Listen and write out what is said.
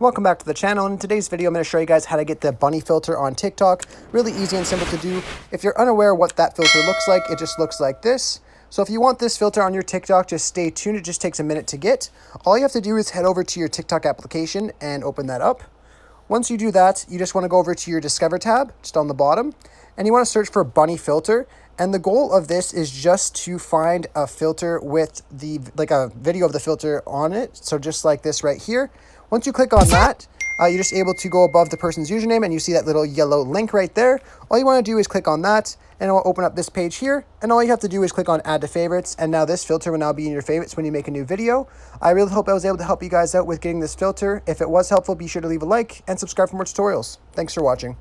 Welcome back to the channel. In today's video, I'm going to show you guys how to get the bunny filter on TikTok. Really easy and simple to do. If you're unaware what that filter looks like, it just looks like this. So if you want this filter on your TikTok, just stay tuned. It just takes a minute to get. All you have to do is head over to your TikTok application and open that up. Once you do that, you just want to go over to your Discover tab, just on the bottom, and you want to search for bunny filter. And the goal of this is just to find a filter with a video of the filter on it. So just like this right here. Once you click on that, you're just able to go above the person's username and you see that little yellow link right there. All you want to do is click on that and it will open up this page here. And all you have to do is click on add to favorites. And now this filter will now be in your favorites when you make a new video. I really hope I was able to help you guys out with getting this filter. If it was helpful, be sure to leave a like and subscribe for more tutorials. Thanks for watching.